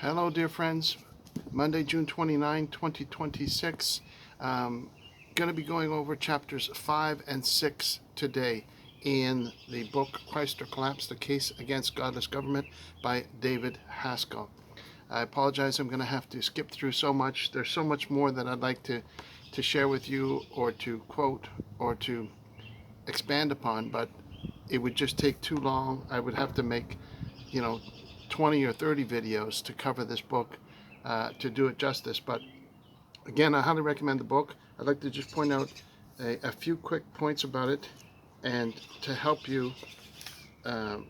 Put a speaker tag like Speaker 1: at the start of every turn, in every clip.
Speaker 1: Hello, dear friends. Monday, June 29, 2026. Going to be going over chapters 5 and 6 today in the book Christ or Collapse, The Case Against Godless Government by David Haskell. I apologize, I'm going to have to skip through so much. There's so much more that I'd like to share with you or to quote or to expand upon, but it would just take too long. I would have to make, 20 or 30 videos to cover this book to do it justice. But again, I highly recommend the book. I'd like to just point out a few quick points about it and to help you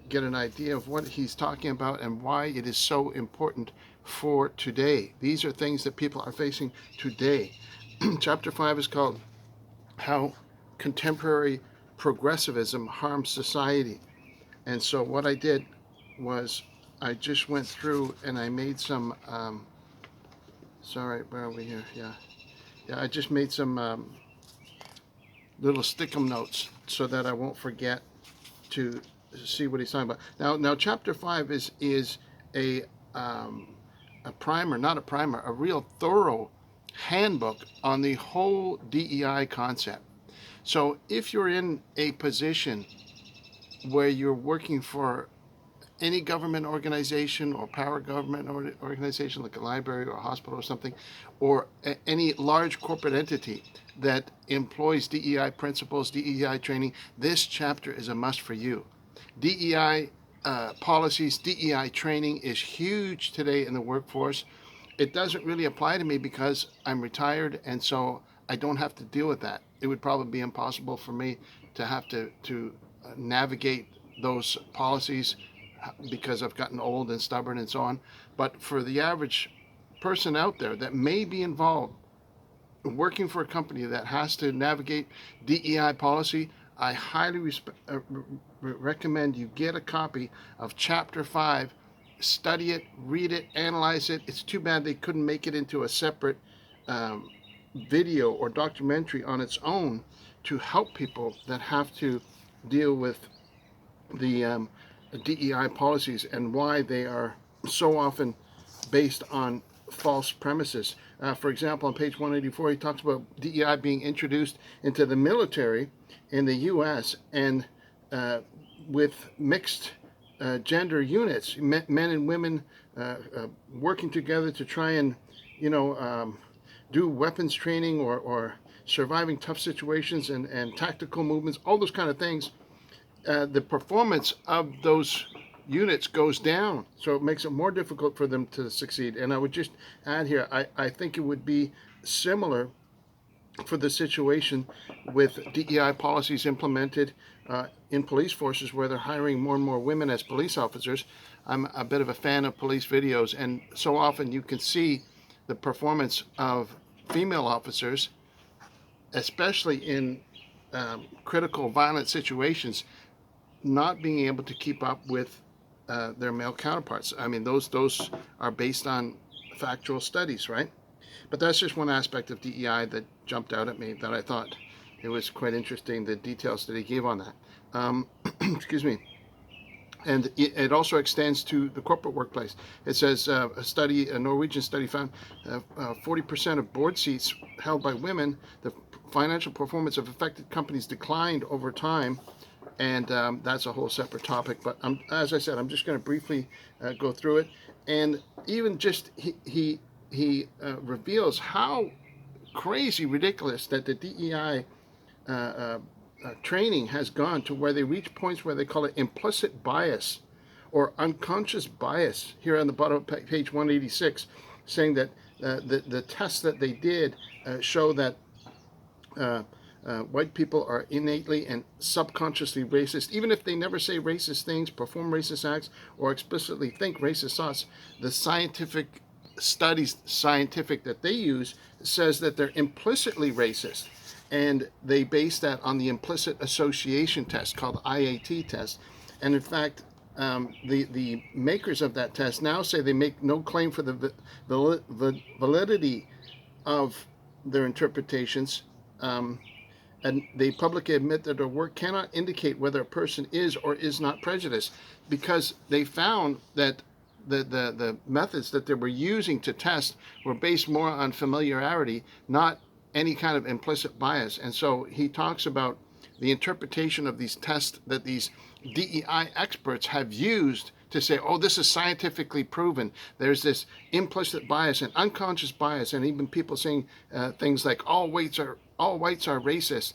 Speaker 1: get an idea of what he's talking about and why it is so important for today. These are things that people are facing today. Chapter 5 is called How Contemporary Progressivism Harms Society. And so what I did was I just went through and I made some, sorry, where are we here? Yeah, I just made some little stick-em notes so that I won't forget to see what he's talking about. Now chapter 5 is a primer, not a primer, a real thorough handbook on the whole DEI concept. So if you're in a position where you're working for any government organization or para-government organization like a library or a hospital or something, or any large corporate entity that employs DEI principles, DEI training, this chapter is a must for you. DEI policies, DEI training is huge today in the workforce. It doesn't really apply to me because I'm retired, and so I don't have to deal with that. It would probably be impossible for me to have to navigate those policies because I've gotten old and stubborn and so on. But for the average person out there that may be involved working for a company that has to navigate DEI policy, I highly recommend you get a copy of Chapter 5, study it, read it, analyze it. It's too bad they couldn't make it into a separate video or documentary on its own to help people that have to deal with the DEI policies and why they are so often based on false premises. For example, on page 184, he talks about DEI being introduced into the military in the U.S. and with mixed gender units, men and women working together to try and, do weapons training or surviving tough situations and tactical movements, all those kind of things. The performance of those units goes down, so it makes it more difficult for them to succeed. And I would just add here, I think it would be similar for the situation with DEI policies implemented in police forces where they're hiring more and more women as police officers. I'm a bit of a fan of police videos, and so often you can see the performance of female officers, especially in critical violent situations, not being able to keep up with their male counterparts. I mean, those are based on factual studies, right? But that's just one aspect of DEI that jumped out at me that I thought it was quite interesting, the details that he gave on that. Excuse me. And it also extends to the corporate workplace. It says a Norwegian study found 40% of board seats held by women, the financial performance of affected companies declined over time. And that's a whole separate topic. But as I said, I'm just going to briefly go through it. And even just he reveals how crazy ridiculous that the DEI training has gone to where they reach points where they call it implicit bias or unconscious bias here on the bottom of page 186, saying that the tests that they did show that white people are innately and subconsciously racist. Even if they never say racist things, perform racist acts, or explicitly think racist thoughts, the scientific that they use says that they're implicitly racist. And they base that on the implicit association test called IAT test. And in fact, the makers of that test now say they make no claim for the validity of their interpretations. And they publicly admit that their work cannot indicate whether a person is or is not prejudiced, because they found that the methods that they were using to test were based more on familiarity, not any kind of implicit bias. And so he talks about the interpretation of these tests that these DEI experts have used to say, oh, this is scientifically proven. There's this implicit bias and unconscious bias, and even people saying things like all whites are racist.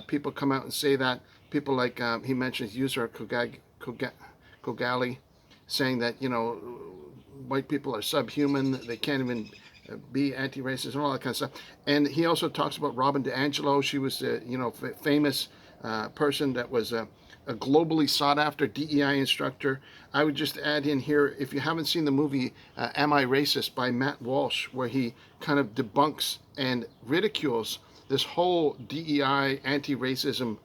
Speaker 1: People come out and say that. People like he mentions user Kogali, saying that white people are subhuman. They can't even be anti-racist and all that kind of stuff. And he also talks about Robin DiAngelo. She was a famous person that was a globally sought-after DEI instructor. I would just add in here, if you haven't seen the movie Am I Racist by Matt Walsh, where he kind of debunks and ridicules this whole DEI anti-racism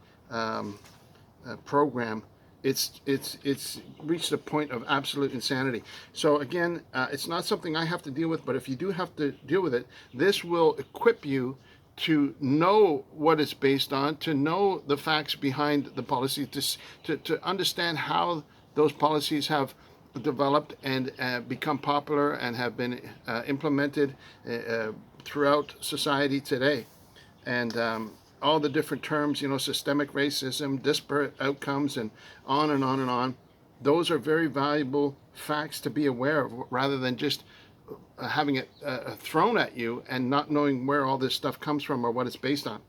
Speaker 1: program, it's reached a point of absolute insanity. So again, it's not something I have to deal with, but if you do have to deal with it, this will equip you to know what it's based on, to know the facts behind the policy, to understand how those policies have developed and become popular and have been implemented throughout society today. And all the different terms, systemic racism, disparate outcomes, and on and on and on. Those are very valuable facts to be aware of, rather than just having it thrown at you and not knowing where all this stuff comes from or what it's based on.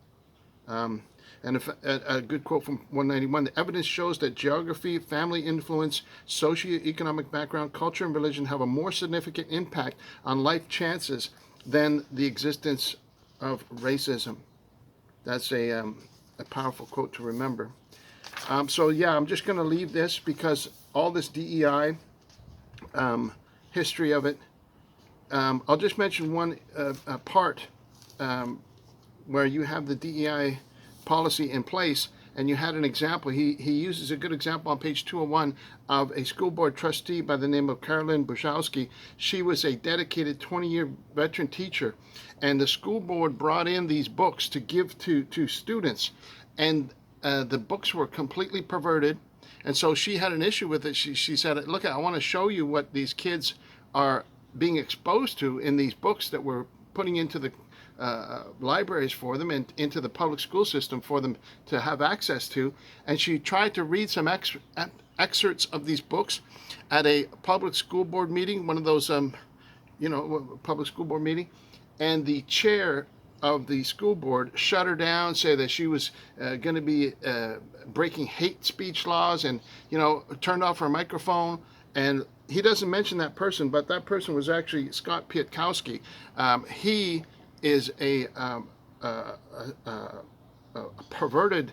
Speaker 1: And a good quote from 191, the evidence shows that geography, family influence, socioeconomic background, culture, and religion have a more significant impact on life chances than the existence of racism. That's a powerful quote to remember. So yeah, I'm just going to leave this because all this DEI, history of it, I'll just mention one part where you have the DEI policy in place, and you had an example. He uses a good example on page 201 of a school board trustee by the name of Carolyn Bushowski. She was a dedicated 20-year veteran teacher, and the school board brought in these books to give to students, and the books were completely perverted. And so she had an issue with it. She said, look, I want to show you what these kids are being exposed to in these books that we're putting into the libraries for them and into the public school system for them to have access to. And she tried to read some excerpts of these books at a public school board meeting, one of those, public school board meeting. And the chair of the school board shut her down, say that she was going to be breaking hate speech laws, and turned off her microphone. And he doesn't mention that person, but that person was actually Scott Pietkowski. He is a perverted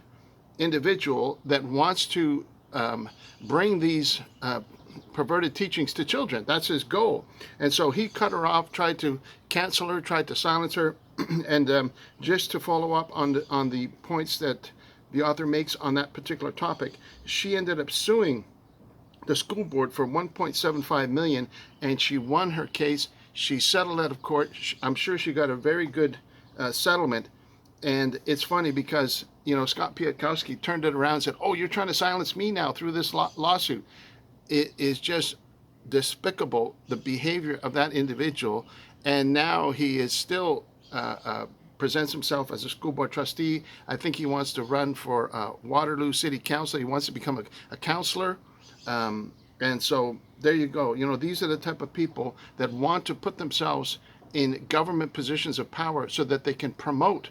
Speaker 1: individual that wants to bring these perverted teachings to children. That's his goal. And so he cut her off, tried to cancel her, tried to silence her. And just to follow up on the points that the author makes on that particular topic, she ended up suing the school board for $1.75 million, and she won her case. She settled out of court. I'm sure she got a very good settlement. And it's funny because, Scott Pietkowski turned it around and said, oh, you're trying to silence me now through this lawsuit. It is just despicable, the behavior of that individual. And now he is still presents himself as a school board trustee. I think he wants to run for Waterloo City Council. He wants to become a counselor. And so there you go. These are the type of people that want to put themselves in government positions of power so that they can promote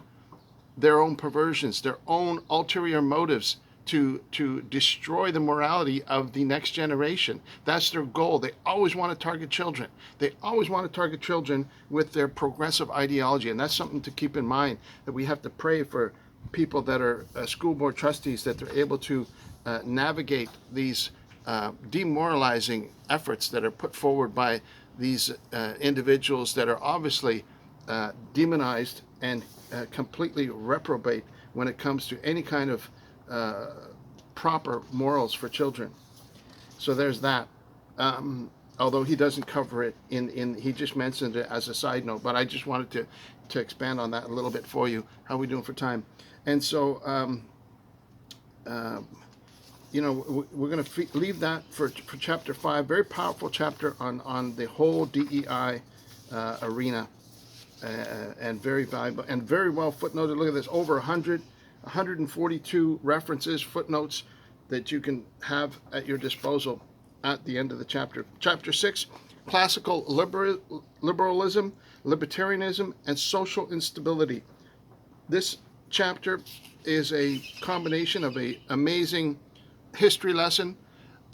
Speaker 1: their own perversions, their own ulterior motives to destroy the morality of the next generation. That's their goal. They always want to target children. They always want to target children with their progressive ideology. And that's something to keep in mind, that we have to pray for people that are school board trustees, that they're able to navigate these demoralizing efforts that are put forward by these individuals that are obviously demonized and completely reprobate when it comes to any kind of proper morals for children. So there's that. Although he doesn't cover it he just mentioned it as a side note, but I just wanted to expand on that a little bit for you. How are we doing for time? And so we're going to leave that for chapter 5. Very powerful chapter on the whole DEI arena, and very valuable and very well footnoted. Look at this, over 142 references, footnotes that you can have at your disposal at the end of the chapter. Chapter 6, classical liberalism, libertarianism, and social instability. This chapter is a combination of an amazing history lesson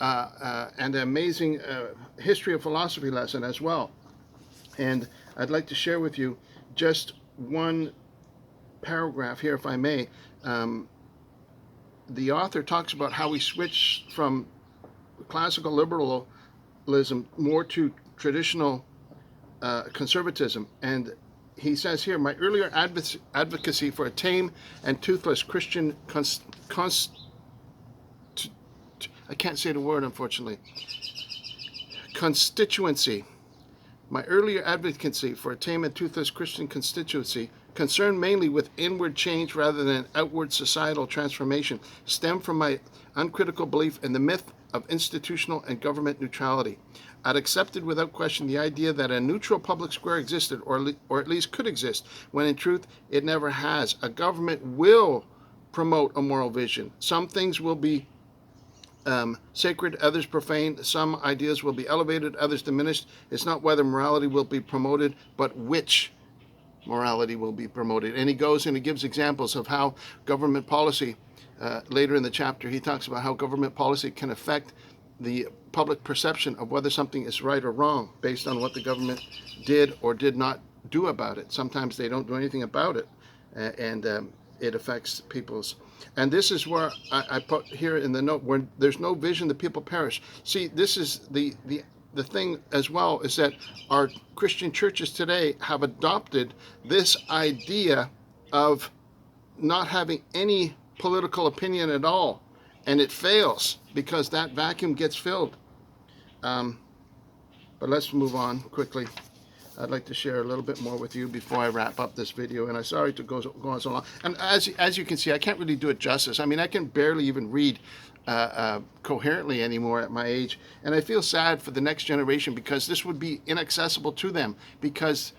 Speaker 1: and an amazing history of philosophy lesson as well. And I'd like to share with you just one paragraph here, if I may. The author talks about how we switched from classical liberalism more to traditional conservatism. And he says here, my earlier advocacy for a tame and toothless Christian I can't say the word, unfortunately. Constituency. My earlier advocacy for a tame and toothless Christian constituency, concerned mainly with inward change rather than outward societal transformation, stemmed from my uncritical belief in the myth of institutional and government neutrality. I'd accepted without question the idea that a neutral public square existed, or at least could exist, when in truth it never has. A government will promote a moral vision. Some things will be sacred, others profane. Some ideas will be elevated, others diminished. It's not whether morality will be promoted, but which morality will be promoted. And he goes and he gives examples of how government policy, later in the chapter, he talks about how government policy can affect the public perception of whether something is right or wrong based on what the government did or did not do about it. Sometimes they don't do anything about it, and it affects people's. And this is where I put here in the note, when there's no vision, the people perish. See, this is the thing as well, is that our Christian churches today have adopted this idea of not having any political opinion at all, and it fails because that vacuum gets filled. But let's move on quickly. I'd like to share a little bit more with you before I wrap up this video, and I'm sorry to go on so long. And as you can see, I can't really do it justice. I mean, I can barely even read coherently anymore at my age, and I feel sad for the next generation because this would be inaccessible to them. Because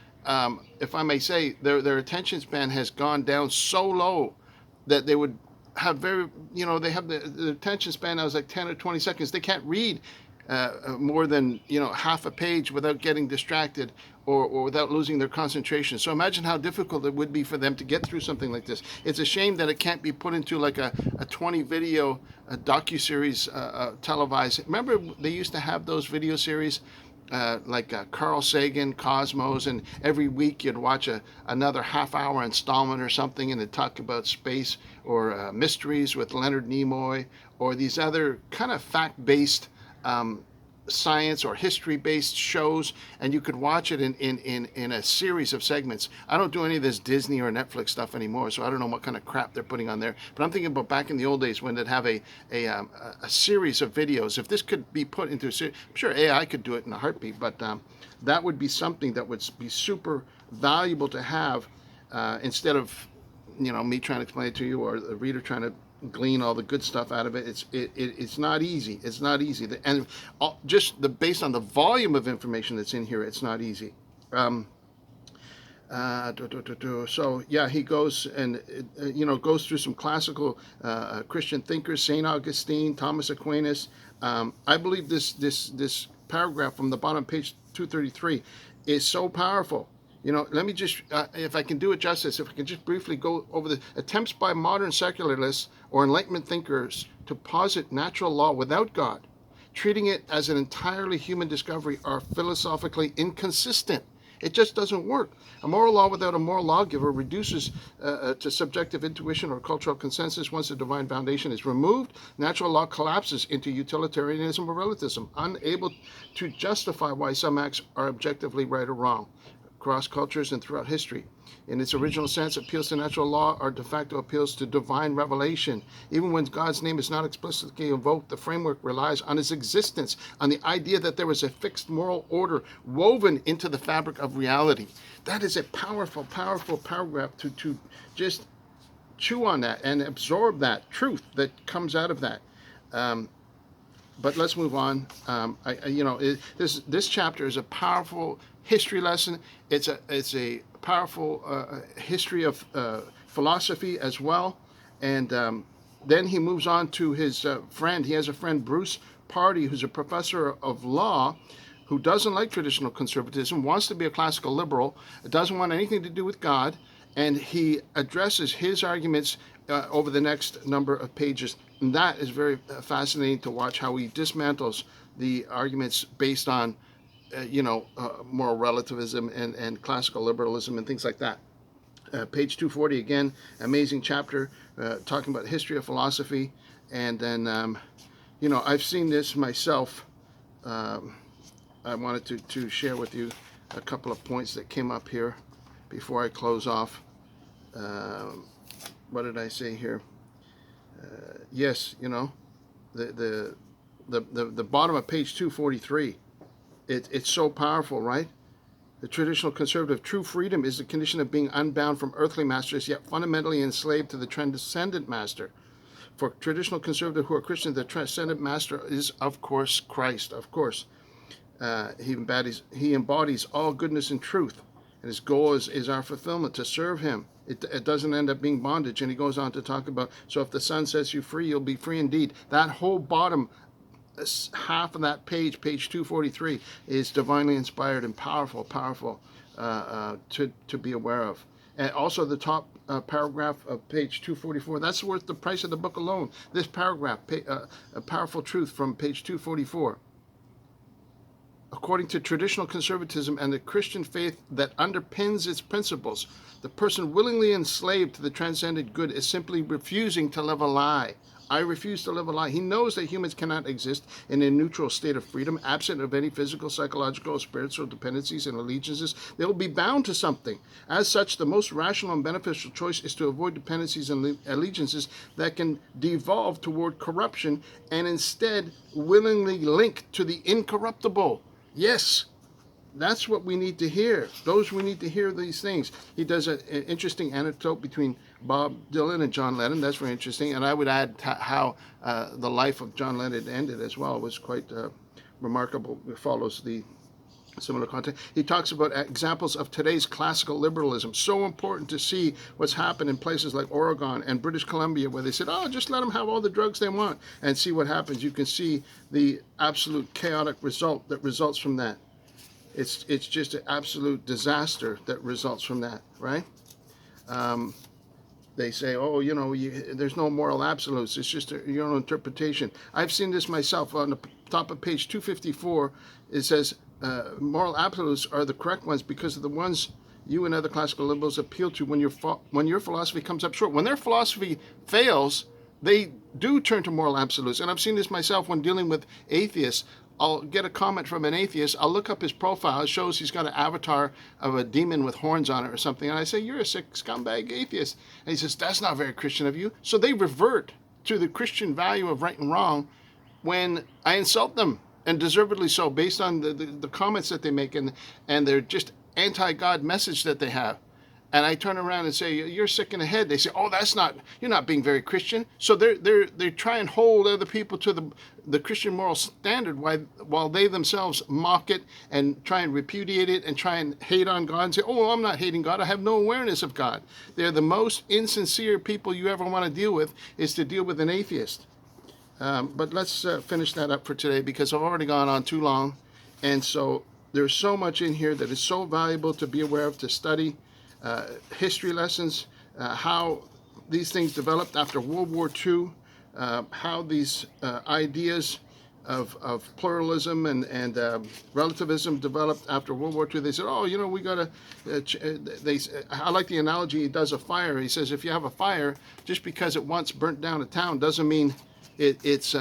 Speaker 1: if I may say, their attention span has gone down so low that they would have they have the attention span that was like 10 or 20 seconds. They can't read more than half a page without getting distracted or without losing their concentration. So imagine how difficult it would be for them to get through something like this. It's a shame that it can't be put into like a 20 video docu-series televised. Remember they used to have those video series like Carl Sagan, Cosmos, and every week you'd watch another half-hour installment or something, and they'd talk about space or mysteries with Leonard Nimoy, or these other kind of fact-based science or history-based shows, and you could watch it in a series of segments. I don't do any of this Disney or Netflix stuff anymore, so I don't know what kind of crap they're putting on there. But I'm thinking about back in the old days when they'd have a series of videos. If this could be put into a series, I'm sure AI could do it in a heartbeat, but that would be something that would be super valuable to have instead of me trying to explain it to you or the reader trying to glean all the good stuff out of it. It's not easy. It's not easy, and based on the volume of information that's in here, it's not easy. So yeah, he goes and goes through some classical Christian thinkers: Saint Augustine, Thomas Aquinas. I believe this paragraph from the bottom, page 233, is so powerful. Let me just, if I can do it justice, if I can just briefly go over the attempts by modern secularists or Enlightenment thinkers to posit natural law without God, treating it as an entirely human discovery, are philosophically inconsistent. It just doesn't work. A moral law without a moral lawgiver reduces to subjective intuition or cultural consensus. Once the divine foundation is removed, natural law collapses into utilitarianism or relativism, unable to justify why some acts are objectively right or wrong. Across cultures and throughout history, in its original sense, appeals to natural law are de facto appeals to divine revelation. Even when God's name is not explicitly invoked, the framework relies on his existence, on the idea that there is a fixed moral order woven into the fabric of reality. That is a powerful, powerful paragraph to just chew on that and absorb that truth that comes out of that. But let's move on. This chapter is a powerful history lesson. It's a powerful history of philosophy as well. And then he moves on to his friend. He has a friend, Bruce Pardy, who's a professor of law, who doesn't like traditional conservatism, wants to be a classical liberal, doesn't want anything to do with God, and he addresses his arguments over the next number of pages. And that is very fascinating to watch, how he dismantles the arguments based on, moral relativism and classical liberalism and things like that. Page 240, again, amazing chapter, talking about history of philosophy. And then, I've seen this myself. I wanted to share with you a couple of points that came up here before I close off. What did I say here? Yes, the bottom of page 243. It's so powerful, right? The traditional conservative true freedom is the condition of being unbound from earthly masters, yet fundamentally enslaved to the transcendent master. For traditional conservative who are Christians, the transcendent master is, of course, Christ. Of course, he embodies all goodness and truth, and his goal is our fulfillment, to serve him. It doesn't end up being bondage. And he goes on to talk about, so if the Son sets you free, you'll be free indeed. That whole bottom half of that page 243, is divinely inspired and powerful to be aware of. And also the top paragraph of page 244, that's worth the price of the book alone. This paragraph, a powerful truth from page 244. According to traditional conservatism and the Christian faith that underpins its principles, the person willingly enslaved to the transcendent good is simply refusing to live a lie. I refuse to live a lie. He knows that humans cannot exist in a neutral state of freedom, absent of any physical, psychological, or spiritual dependencies and allegiances. They will be bound to something. As such, the most rational and beneficial choice is to avoid dependencies and allegiances that can devolve toward corruption, and instead willingly link to the incorruptible. Yes, that's what we need to hear. We need to hear these things. He does an interesting anecdote between Bob Dylan and John Lennon. That's very interesting. And I would add how the life of John Lennon ended as well. It was quite remarkable. It follows the similar content. He talks about examples of today's classical liberalism. So important to see what's happened in places like Oregon and British Columbia, where they said, just let them have all the drugs they want and see what happens. You can see the absolute chaotic result that results from that. It's just an absolute disaster that results from that, right? They say, there's no moral absolutes. It's just your own interpretation. I've seen this myself. On the top of page 254, it says, moral absolutes are the correct ones because of the ones you and other classical liberals appeal to when your philosophy comes up short. When their philosophy fails, they do turn to moral absolutes. And I've seen this myself when dealing with atheists. I'll get a comment from an atheist. I'll look up his profile. It shows he's got an avatar of a demon with horns on it or something. And I say, you're a sick scumbag atheist. And he says, that's not very Christian of you. So they revert to the Christian value of right and wrong when I insult them, and deservedly so, based on the comments that they make and their just anti-God message that they have. And I turn around and say, you're sick in the head. They say, you're not being very Christian. So they try and hold other people to the Christian moral standard while they themselves mock it and try and repudiate it and try and hate on God and say, I'm not hating God. I have no awareness of God. They're the most insincere people you ever want to deal with, is to deal with an atheist. But let's finish that up for today, because I've already gone on too long. And so there's so much in here that is so valuable to be aware of, to study. History lessons, how these things developed after World War II, how these ideas of pluralism and relativism developed after World War II. They said, we got to, I like the analogy he does of fire. He says, if you have a fire, just because it once burnt down a town doesn't mean it's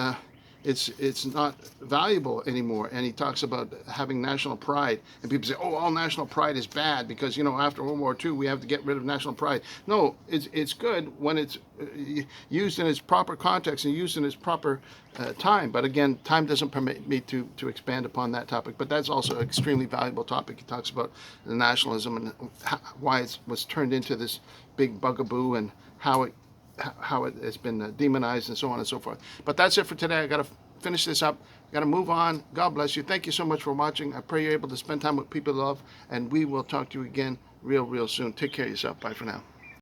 Speaker 1: not valuable anymore. And he talks about having national pride, and people say, all national pride is bad because after World War II we have to get rid of national pride. No, it's good when it's used in its proper context and used in its proper time. But again, time doesn't permit me to expand upon that topic. But that's also an extremely valuable topic. He talks about the nationalism and why it was turned into this big bugaboo, and how it how it has been demonized and so on and so forth. But that's it for today. I got to finish this up. Got to move on. God bless you. Thank you so much for watching. I pray you're able to spend time with people you love, and we will talk to you again real soon. Take care of yourself. Bye for now.